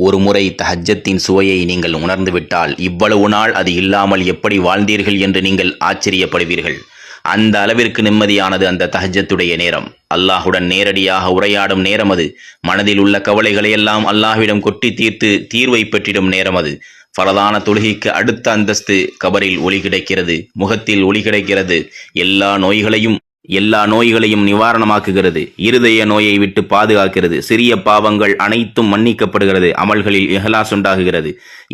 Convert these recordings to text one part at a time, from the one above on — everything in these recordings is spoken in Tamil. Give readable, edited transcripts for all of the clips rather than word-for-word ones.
ஒரு முறை தஹஜ்ஜத்தின் சுவையை நீங்கள் உணர்ந்துவிட்டால் இவ்வளவு நாள் அது இல்லாமல் எப்படி வாழ்ந்தீர்கள் என்று நீங்கள் ஆச்சரியப்படுவீர்கள். அந்த அளவிற்கு நிம்மதியானது அந்த தஹஜ்ஜத்துடைய நேரம். அல்லாஹுடன் நேரடியாக உரையாடும் நேரம் அது. மனதில் உள்ள கவலைகளையெல்லாம் அல்லாஹ்விடம் கொட்டி தீர்த்து தீர்வை பெற்றிடும் நேரம் அது. ஃபரதான தொழுகைக்கு அடுத்த அந்தஸ்து. கபரில் ஒளி கிடைக்கிறது, முகத்தில் ஒளி கிடைக்கிறது, எல்லா நோய்களையும் நிவாரணமாக்குகிறது, இருதய நோயை விட்டு பாதுகாக்கிறது, சிறிய பாவங்கள் அனைத்தும் மன்னிக்கப்படுகிறது, அமல்களில் இஹ்லாஸ் உண்டாகுகிறது.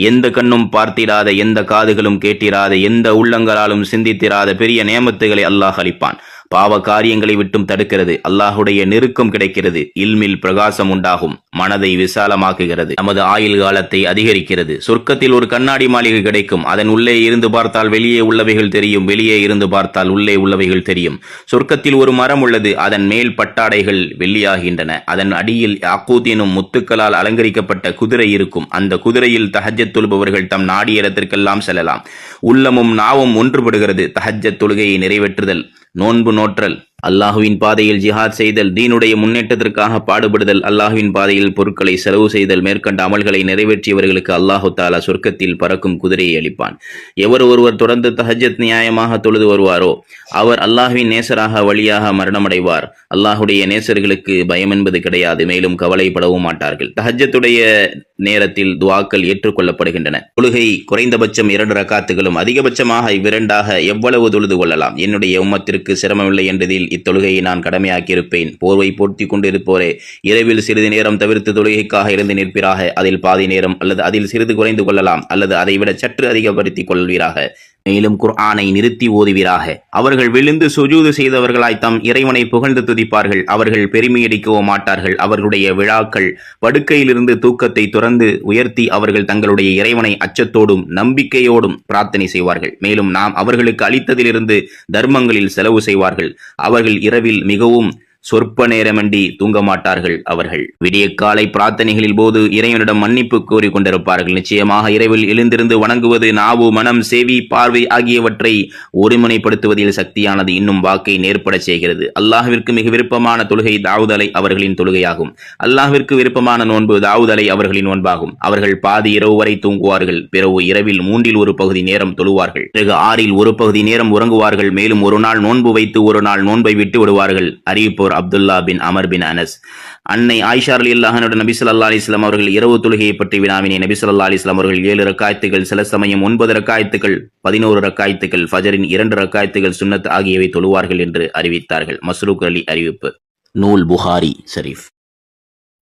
எந்த கண்ணும் பார்த்திராத, எந்த காதுகளும் கேட்டிராத, எந்த உள்ளங்களாலும் சிந்தித்திராத பெரிய நேமத்துகளை அல்லாஹ் அளிப்பான். பாவ காரியங்களை விட்டும் தடுக்கிறது. அல்லாஹுடைய நெருக்கம் கிடைக்கிறது. இல்மில் பிரகாசம் உண்டாகும். மனதை விசாலமாக்குகிறது. நமது ஆயுள் காலத்தை அதிகரிக்கிறது. சொர்க்கத்தில் ஒரு கண்ணாடி மாளிகை கிடைக்கும். அதன் உள்ளே இருந்து பார்த்தால் வெளியே உள்ளவைகள் தெரியும், வெளியே இருந்து பார்த்தால் உள்ளே உள்ளவைகள் தெரியும். சொர்க்கத்தில் ஒரு மரம் உள்ளது. அதன் மேல் பட்டாடைகள் வெள்ளியாகின்றன. அதன் அடியில் யாக்கூத் எனும் முத்துக்களால் அலங்கரிக்கப்பட்ட குதிரை இருக்கும். அந்த குதிரையில் தஹஜ்ஜத் தொழுபவர்கள் தம் நாடிய இடத்திற்கெல்லாம் செல்லலாம். உள்ளமும் நாவும் ஒன்றுபடுகிறது. தஹஜ்ஜத் தொழுகையை நிறைவேற்றுதல், நோன்பு நோற்றல், அல்லாஹுவின் பாதையில் ஜிஹாத் செய்தல், தீனுடைய முன்னேற்றத்திற்காக பாடுபடுதல், அல்லாஹுவின் பாதையில் பொருட்களை செலவு செய்தல், மேற்கண்ட அமல்களை நிறைவேற்றியவர்களுக்கு அல்லாஹு தாலா சொர்க்கத்தில் பறக்கும் குதிரையை அளிப்பான். எவர் ஒருவர் தொடர்ந்து தஹஜ்ஜத் நியாயமாக தொழுது வருவாரோ அவர் அல்லாஹுவின் நேசராக வழியாக மரணமடைவார். அல்லாஹுடைய நேசர்களுக்கு பயம் என்பது கிடையாது, மேலும் கவலைப்படவும் மாட்டார்கள். தஹஜ்ஜத்துடைய நேரத்தில் துஆக்கள் ஏற்றுக்கொள்ளப்படுகின்றன. தொழுகை குறைந்தபட்சம் 2 ரக்காத்துகளும் அதிகபட்சமாக இவ்விரண்டாக எவ்வளவு தொழுது கொள்ளலாம். என்னுடைய உம்மத்திற்கு சிரமமில்லை என்றதில் இத்தொழுகையை நான் கடமையாக்கியிருப்பேன். போர்வை போர்த்தி கொண்டிருப்போரே, இரவில் சிறிது நேரம் தவிர்த்து தொழுகைக்காக இருந்து நிற்பீராக. அதில் பாதி நேரம் அல்லது அதில் சிறிது குறைந்து கொள்ளலாம், அல்லது அதைவிட சற்று அதிகப்படுத்திக் கொள்வீராக. மேலும் குர்ஆனை நிறுத்தி ஓதுவீராக. அவர்கள் விழுந்து சுஜூது செய்தவர்களாய் தம் இறைவனை புகழ்ந்து துதிப்பார்கள். அவர்கள் பெருமையடிக்கவும் மாட்டார்கள். அவர்களுடைய விழாக்கள் படுக்கையிலிருந்து தூக்கத்தை துறந்து உயர்த்தி அவர்கள் தங்களுடைய இறைவனை அச்சத்தோடும் நம்பிக்கையோடும் பிரார்த்தனை செய்வார்கள். மேலும் நாம் அவர்களுக்கு அளித்ததிலிருந்து தர்மங்களில் செலவு செய்வார்கள். அவர்கள் இரவில் மிகவும் சொற்ப நேரமண்டி தூங்க மாட்டார்கள். அவர்கள் விடிய காலை பிரார்த்தனைகளில் போது இறைவனிடம் மன்னிப்பு கோரி கொண்டிருப்பார்கள். நிச்சயமாக இரவில் எழுந்திருந்து வணங்குவது நாவு, மனம், செவி, பார்வை ஆகியவற்றை ஒருமுனைப்படுத்துவதில் சக்தியானது. இன்னும் வாக்கை நேர்பட செய்கிறது. அல்லாஹ்விற்கு மிக விருப்பமான தொழுகை தாவூத் அலை அவர்களின் தொழுகையாகும். அல்லாஹ்விற்கு விருப்பமான நோன்பு தாவூத் அலை அவர்களின் நோன்பாகும். அவர்கள் பாதி இரவு வரை தூங்குவார்கள். பிறகு இரவில் 1/3 பகுதி நேரம் தொழுவார்கள். பிறகு 1/6 பகுதி நேரம் உறங்குவார்கள். மேலும் ஒரு நாள் நோன்பு வைத்து ஒரு நாள் நோன்பை விட்டு விடுவார்கள். அறிவிப்போர் அப்துல்லா பின் அமர் பின் அனஸ். அன்னை ஆயிஷா ரலியல்லாஹு அன்ஹா நபி ஸல்லல்லாஹு அலைஹி வஸல்லம் அவர்கள் இரவு தொழுகையை பற்றி வினாவினை. நபி ஸல்லல்லாஹு அலைஹி வஸல்லம் அவர்கள் 7 ரக்காயத்துகள், சில சமயம் 9 ரக்காயத்துகள், 11 ரக்காயத்துகள், ஃபஜரின் 2 ரக்காயத்துகள் சுன்னத் ஆகியவை தொழுவார்கள் என்று அறிவித்தார்கள். மஸ்ரூக் அலி அறிவிப்பு. நூல் புகாரி ஷரீஃப்.